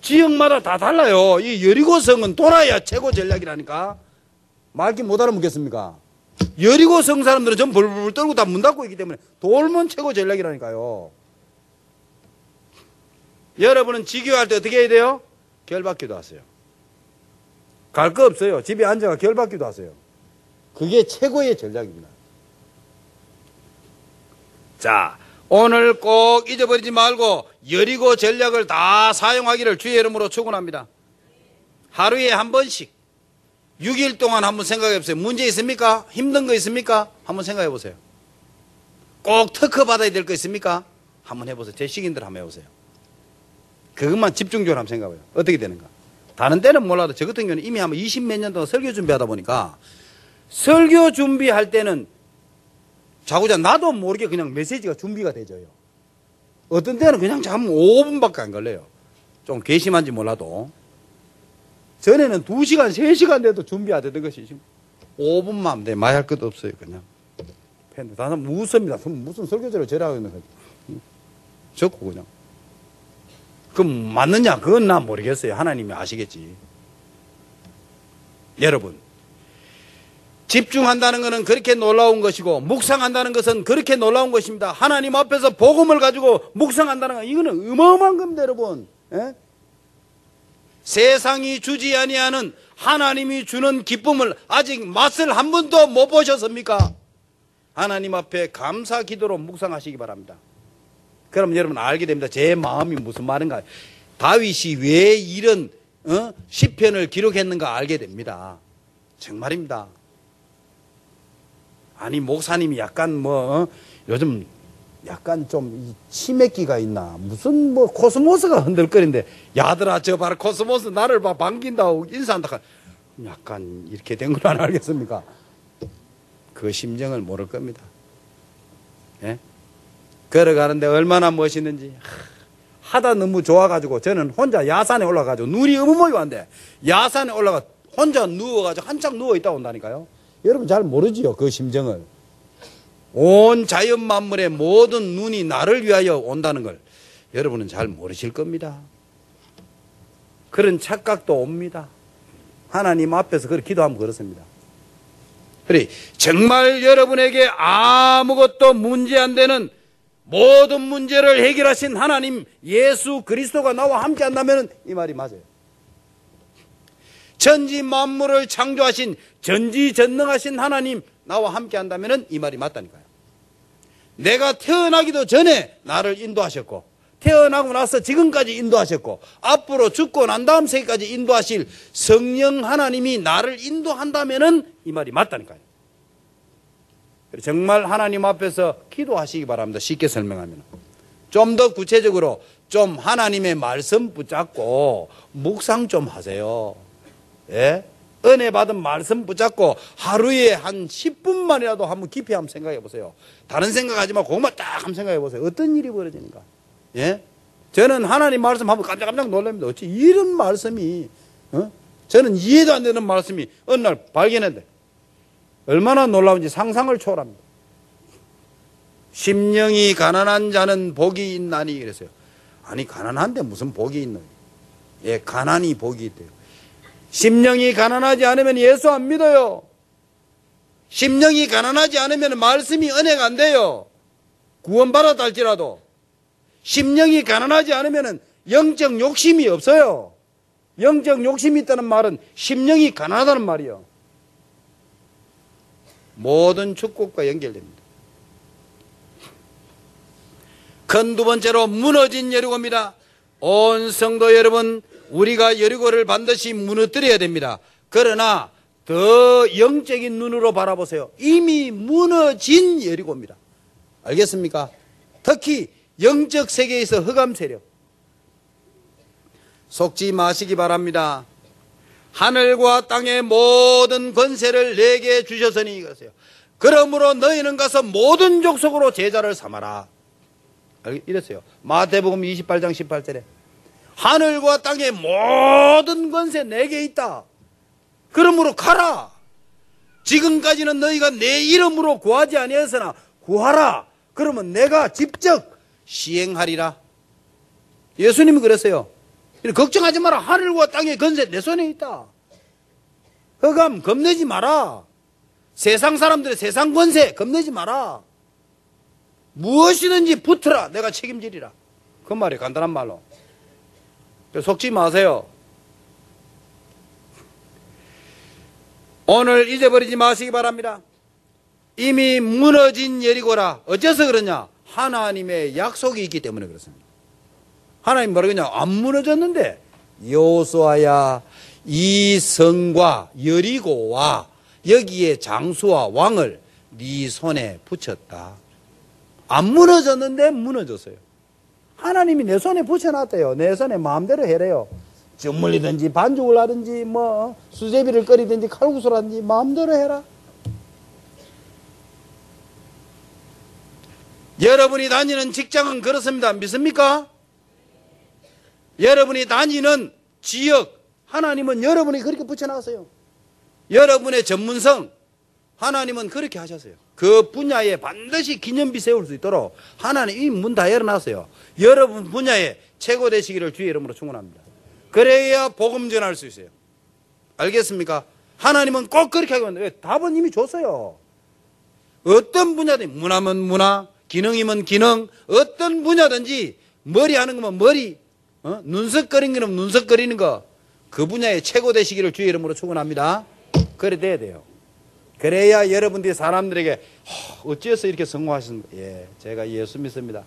지역마다 다 달라요. 이 여리고성은 돌아야 최고 전략이라니까. 말기 못 알아먹겠습니까? 여리고성 사람들은 전 벌벌 떨고 다 문 닫고 있기 때문에 돌면 최고 전략이라니까요. 여러분은 지교할 때 어떻게 해야 돼요? 결박기도 하세요. 갈 거 없어요. 집에 앉아가 결박기도 하세요. 그게 최고의 전략입니다. 자, 오늘 꼭 잊어버리지 말고 여리고 전략을 다 사용하기를 주의 이름으로 축원합니다. 하루에 한 번씩 6일 동안 한번 생각해 보세요. 문제 있습니까? 힘든 거 있습니까? 한번 생각해 보세요. 꼭 특허 받아야 될 거 있습니까? 한번 해보세요. 제 식인들 한번 해보세요. 그것만 집중적으로 한번 생각해 봐요. 어떻게 되는가? 다른 때는 몰라도 저 같은 경우는 이미 한 20 몇 년 동안 설교 준비하다 보니까 설교 준비할 때는 자꾸자 나도 모르게 그냥 메시지가 준비가 되져요. 어떤 때는 그냥 잠 5분밖에 안 걸려요. 좀 괘씸한지 몰라도. 전에는 2시간, 3시간 돼도 준비 안 되던 것이 지금 5분만 하면 돼. 말할 것도 없어요, 그냥. 팬들 다 웃습니다. 무슨 설교자를 저라고 있는 거지. 적고 그냥. 그럼 맞느냐? 그건 난 모르겠어요. 하나님이 아시겠지. 여러분, 집중한다는 것은 그렇게 놀라운 것이고 묵상한다는 것은 그렇게 놀라운 것입니다. 하나님 앞에서 복음을 가지고 묵상한다는 것, 이거는 어마어마한 겁니다, 여러분. 예? 세상이 주지 아니하는 하나님이 주는 기쁨을 아직 맛을 한 번도 못 보셨습니까? 하나님 앞에 감사 기도로 묵상하시기 바랍니다. 그럼 여러분 알게 됩니다. 제 마음이 무슨 말인가. 다윗이 왜 이런 시편을 기록했는가 알게 됩니다. 정말입니다. 아니 목사님이 약간 요즘 약간 좀 치맥기가 있나 무슨 코스모스가 흔들거리는데 야들아 저 봐라 코스모스 나를 봐 반긴다고 인사한다 약간 이렇게 된 걸 안 알겠습니까? 그 심정을 모를 겁니다. 예? 걸어가는데 얼마나 멋있는지 하다 너무 좋아가지고 저는 혼자 야산에 올라가지고 눈이 어머머이 왔는데 야산에 올라가 혼자 누워가지고 한참 누워있다 온다니까요. 여러분 잘 모르지요 그 심정을. 온 자연 만물의 모든 눈이 나를 위하여 온다는 걸 여러분은 잘 모르실 겁니다. 그런 착각도 옵니다. 하나님 앞에서 그렇게 기도하면 그렇습니다. 그래 정말 여러분에게 아무것도 문제 안 되는 모든 문제를 해결하신 하나님 예수 그리스도가 나와 함께 한다면 이 말이 맞아요. 천지 만물을 창조하신 전지전능하신 하나님 나와 함께 한다면 이 말이 맞다니까요. 내가 태어나기도 전에 나를 인도하셨고 태어나고 나서 지금까지 인도하셨고 앞으로 죽고 난 다음 세계까지 인도하실 성령 하나님이 나를 인도한다면 이 말이 맞다니까요. 정말 하나님 앞에서 기도하시기 바랍니다. 쉽게 설명하면 좀 더 구체적으로 좀 하나님의 말씀 붙잡고 묵상 좀 하세요. 예? 은혜 받은 말씀 붙잡고 하루에 한 10분만이라도 한번 깊이 한번 생각해 보세요. 다른 생각하지 말고 그것만 딱 한번 생각해 보세요. 어떤 일이 벌어지는가? 예? 저는 하나님 말씀 하면 깜짝깜짝 놀랍니다. 어찌 이런 말씀이 저는 이해도 안 되는 말씀이 어느 날 발견했는데 얼마나 놀라운지 상상을 초월합니다. 심령이 가난한 자는 복이 있나니 그랬어요. 아니 가난한데 무슨 복이 있노? 예, 가난이 복이 있대요. 심령이 가난하지 않으면 예수 안 믿어요. 심령이 가난하지 않으면 말씀이 은혜가 안 돼요. 구원받았다 할지라도 심령이 가난하지 않으면 영적 욕심이 없어요. 영적 욕심이 있다는 말은 심령이 가난하다는 말이에요. 모든 축복과 연결됩니다. 큰 두 번째로 무너진 여리고입니다. 온 성도 여러분, 우리가 여리고를 반드시 무너뜨려야 됩니다. 그러나 더 영적인 눈으로 바라보세요. 이미 무너진 여리고입니다. 알겠습니까? 특히 영적 세계에서 흑암 세력 속지 마시기 바랍니다. 하늘과 땅의 모든 권세를 내게 주셨으니 이것이요. 그러므로 너희는 가서 모든 족속으로 제자를 삼아라. 이랬어요. 마태복음 28장 18절에 하늘과 땅의 모든 권세 내게 있다. 그러므로 가라. 지금까지는 너희가 내 이름으로 구하지 아니하였으나 구하라. 그러면 내가 직접 시행하리라. 예수님이 그랬어요. 걱정하지 마라. 하늘과 땅의 권세 내 손에 있다. 흑암 겁내지 마라. 세상 사람들의 세상 권세 겁내지 마라. 무엇이든지 붙어라. 내가 책임지리라. 그 말이 간단한 말로. 속지 마세요. 오늘 잊어버리지 마시기 바랍니다. 이미 무너진 여리고라. 어째서 그러냐? 하나님의 약속이 있기 때문에 그렇습니다. 하나님 뭐라 그러냐? 안 무너졌는데 여호수아야 이 성과 여리고와 여기에 장수와 왕을 네 손에 붙였다. 안 무너졌는데 무너졌어요. 하나님이 내 손에 붙여놨대요. 내 손에 마음대로 해래요. 젖물리든지 반죽을 하든지 뭐 수제비를 끓이든지 칼국수를 하든지 마음대로 해라. 여러분이 다니는 직장은 그렇습니다. 믿습니까? 여러분이 다니는 지역 하나님은 여러분이 그렇게 붙여놨어요. 여러분의 전문성 하나님은 그렇게 하셨어요. 그 분야에 반드시 기념비 세울 수 있도록 하나님이 문 다 열어놨어요. 여러분 분야에 최고 되시기를 주의 이름으로 축원합니다. 그래야 복음 전할 수 있어요. 알겠습니까? 하나님은 꼭 그렇게 하고 있는데 답은 이미 줬어요. 어떤 분야든 문화면 문화, 기능이면 기능, 어떤 분야든지 머리 하는 거면 머리, 눈썹거리는 거면 눈썹거리는 거, 그 분야에 최고 되시기를 주의 이름으로 축원합니다. 그래 돼야 돼요. 그래야 여러분들이 사람들에게 어째서 이렇게 성공하셨습니까? 예, 제가 예수 믿습니다.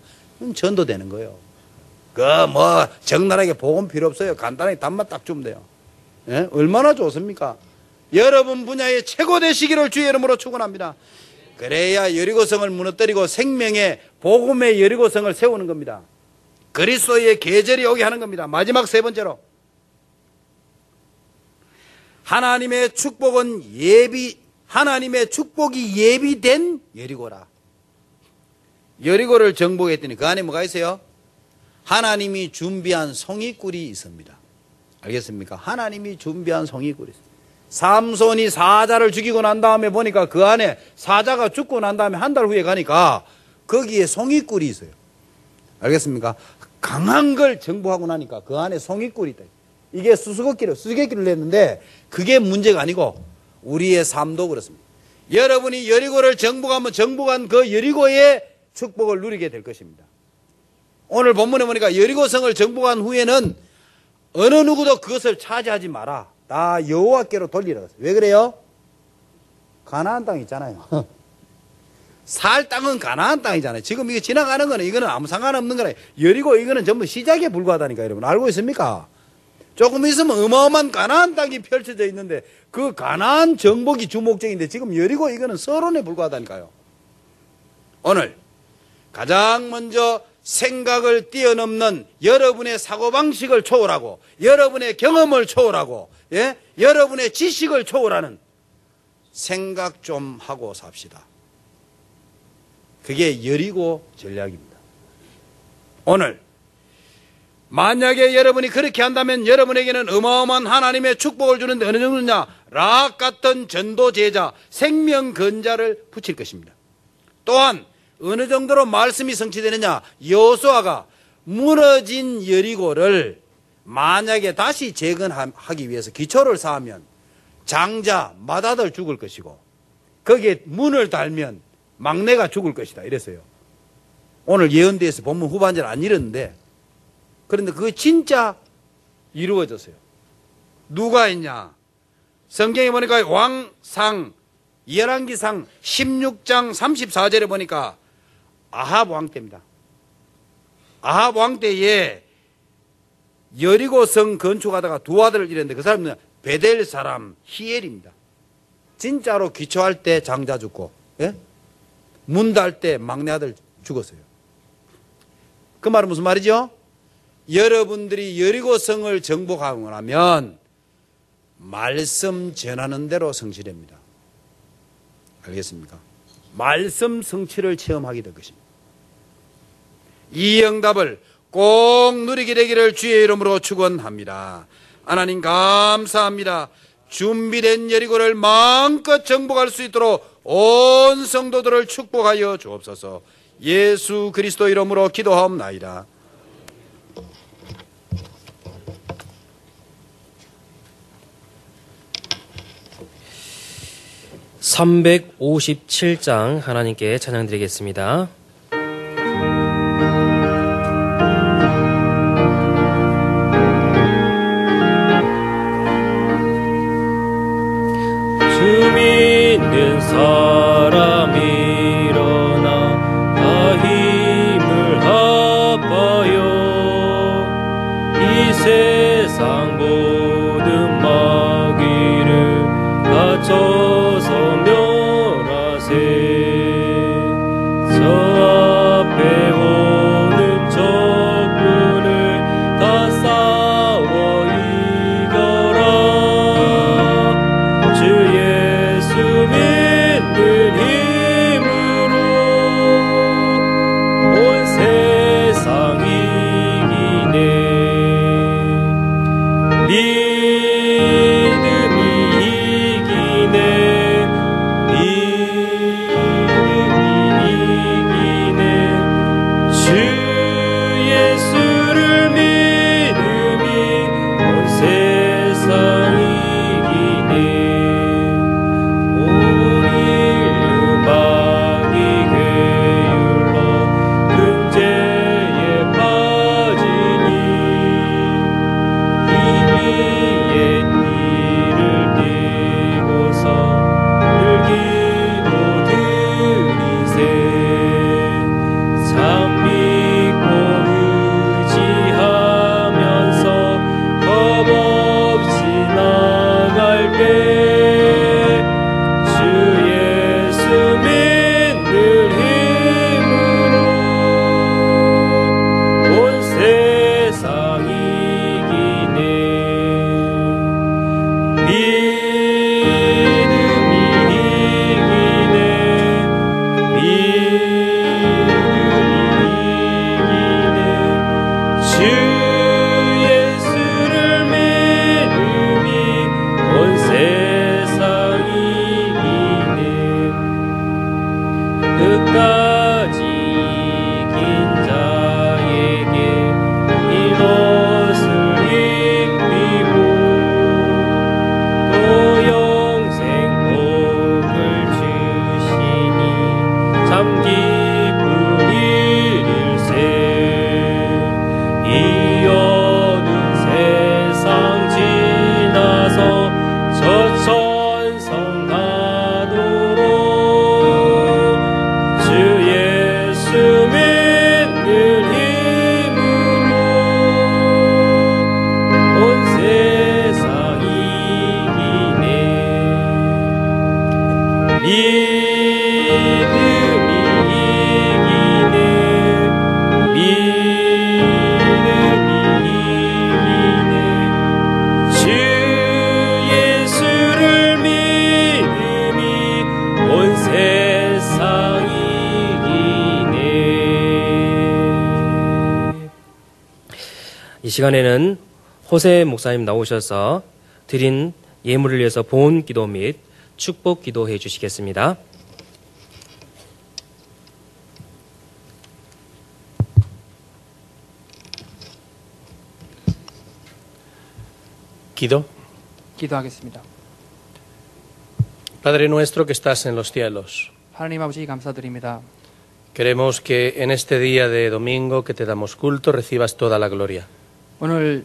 전도되는 거예요. 뭐 적나라하게 복음 필요 없어요. 간단하게 답만 딱 주면 돼요. 예? 얼마나 좋습니까? 여러분 분야에 최고 되시기를 주의 이름으로 축원합니다. 그래야 여리고성을 무너뜨리고 생명의 복음의 여리고성을 세우는 겁니다. 그리스도의 계절이 오게 하는 겁니다. 마지막 세 번째로 하나님의 축복이 예비된 여리고라. 여리고를 정복했더니 그 안에 뭐가 있어요? 하나님이 준비한 송이꿀이 있습니다. 알겠습니까? 하나님이 준비한 송이꿀이 있습니다. 삼손이 사자를 죽이고 난 다음에 보니까 그 안에 사자가 죽고 난 다음에 한 달 후에 가니까 거기에 송이꿀이 있어요. 알겠습니까? 강한 걸 정복하고 나니까 그 안에 송이꿀이 있다. 이게 수수께끼를 냈는데 그게 문제가 아니고 우리의 삶도 그렇습니다. 여러분이 여리고를 정복하면 정복한 그 여리고의 축복을 누리게 될 것입니다. 오늘 본문에 보니까 여리고성을 정복한 후에는 어느 누구도 그것을 차지하지 마라. 다 여호와께로 돌리라. 왜 그래요? 가나안 땅 있잖아요. 살 땅은 가나안 땅이잖아요. 지금 이거 지나가는 거는 이거는 아무 상관없는 거예요. 여리고 이거는 전부 시작에 불과하다니까 여러분. 알고 있습니까? 조금 있으면 어마어마한 가나안 땅이 펼쳐져 있는데 그 가나안 정복이 주목적인데 지금 여리고 이거는 서론에 불과하다니까요. 오늘 가장 먼저 생각을 뛰어넘는 여러분의 사고방식을 초월하고 여러분의 경험을 초월하고 여러분의 지식을 초월하는 생각 좀 하고 삽시다. 그게 여리고 전략입니다. 오늘 만약에 여러분이 그렇게 한다면 여러분에게는 어마어마한 하나님의 축복을 주는데 어느 정도냐? 라합 같은 전도 제자, 생명 건자를 붙일 것입니다. 또한 어느 정도로 말씀이 성취되느냐? 여호수아가 무너진 여리고를 만약에 다시 재건하기 위해서 기초를 쌓으면 장자, 맏아들 죽을 것이고 거기에 문을 달면 막내가 죽을 것이다 이랬어요. 오늘 예언대에서 본문 후반절 안 이뤘는데 그런데 그거 진짜 이루어졌어요. 누가 했냐? 성경에 보니까 왕상 열왕기상 16장 34절에 보니까 아합 왕 때입니다. 아합 왕 때에 여리고성 건축하다가 두 아들을 잃었는데 그 사람은 베델 사람 히엘입니다. 진짜로 기초할 때 장자 죽고 문 달 때 막내 아들 죽었어요. 그 말은 무슨 말이죠? 여러분들이 여리고성을 정복하고 나면 말씀 전하는 대로 성취됩니다. 알겠습니까? 말씀 성취를 체험하게 될 것입니다. 이 응답을 꼭 누리게 되기를 주의 이름으로 축원합니다. 하나님 감사합니다. 준비된 여리고를 마음껏 정복할 수 있도록 온 성도들을 축복하여 주옵소서. 예수 그리스도 이름으로 기도하옵나이다. (357장) 하나님께 찬양드리겠습니다. 주 믿는 사람 일어나 다 힘을 합하여 이 세상 모든 마귀를 다쳐서 멸하세. 저 앞에 오는 적군을 다 싸워 이겨라. 주 예수 믿는 힘으로 온 세상 이기네. 믿음이 이기네. 믿음이 이기네. 주 예수를 믿음이 온 세상 이기네. 온 인류 마귀 괴율로 금제에 빠지니 이 위에 띠를 띠고서 늘기도 드리세. 참 믿고 의지하면서 겁없이 나갈 때 주 예수 믿는 힘으로 온 세상 이기네. 믿음이 이기네. 믿음이 이기네. 주 예수를 믿음이 온 세상 이기네. 끝까지 이긴 자에게 이것을 입히고 또 영생 복을 주시니 참 기쁜 일일세. 이 어두운 세상 지나서 저 천성 가도록 주 예수 믿는 힘으로 온 세상 이기네. 믿음이 이기네. 믿음이 이기네. 주 예수를 믿음이 온 세상 이기네. 이 시간에는 호세 목사님 나오셔서 드린 예물을 위해서 보온 기도 및 축복 기도해 주시겠습니다. 기도하겠습니다. Padre nuestro que estás en los cielos, 하나님 아버지 감사드립니다. queremos que en este día de domingo que te damos culto recibas toda la gloria. 오늘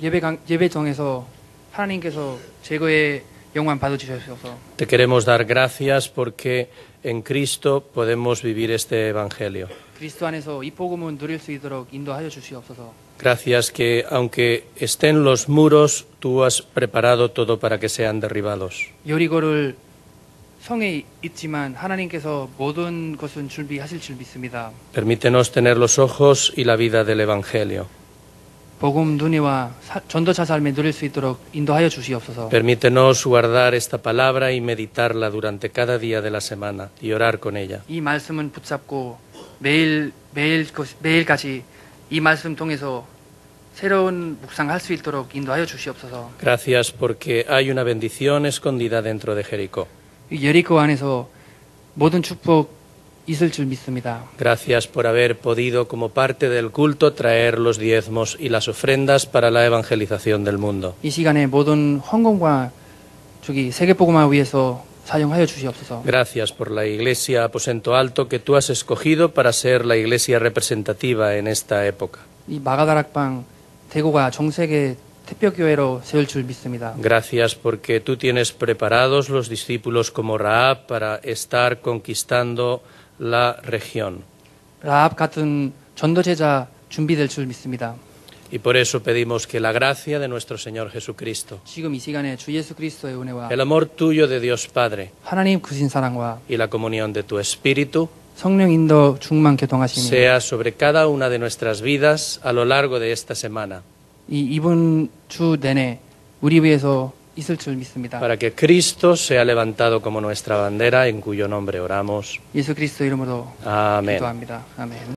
예배정에서 하나님께서 제거의 영광 받아주셔서 Te queremos dar gracias porque en Cristo podemos vivir este evangelio. 그리스도 안에서 이 복음을 누릴 수 있도록 인도하여 주시옵소서. Gracias que aunque estén los muros, tú has preparado todo para que sean derribados. 여리고를 성에 있지만 하나님께서 모든 것은 준비하실 줄 믿습니다. Permítenos tener los ojos y la vida del evangelio. 복음 눈이와 전도자 삶에 누릴 수 있도록 인도하여 주시옵소서. Permítenos guardar esta palabra y meditarla durante cada día de la semana y orar con ella. 이 말씀은 붙잡고 매일까지 이 말씀 통해서 새로운 묵상할 수 있도록 인도하여 주시옵소서. Gracias porque hay una bendición escondida dentro de Jericó. 이 여리고 안에서 모든 축복 있을 줄 믿습니다. Gracias por haber podido, como parte del culto, traer los diezmos y las ofrendas para la evangelización del mundo. 이 시간에 모든 헌금과 세계복음을 위해서 사용하여 주시옵소서. Gracias por la iglesia Aposento Alto que tú has escogido para ser la iglesia representativa en esta época. 이 마가다락방 대구가 전 세계 대표교회로 세울 줄 믿습니다. Gracias porque tú tienes preparados los discípulos como Rahab para estar conquistando la región. 라합 같은 전도제자 준비될 줄 믿습니다. Y por eso pedimos que la gracia de nuestro Señor Jesucristo, 지금 이 시간에 주 예수 그리스도의 은혜와 el amor tuyo de Dios Padre 하나님 크신 사랑과 y la comunión de tu Espíritu 성령 인도 충만 교통하심이 sea sobre cada una de nuestras vidas a lo largo de esta semana, 이번 주 내내 우리 위해서 있을 줄 믿습니다. para que Cristo sea levantado como nuestra bandera, en cuyo nombre oramos. 예수 그리스도 이름으로 Amén. 기도합니다. 아멘.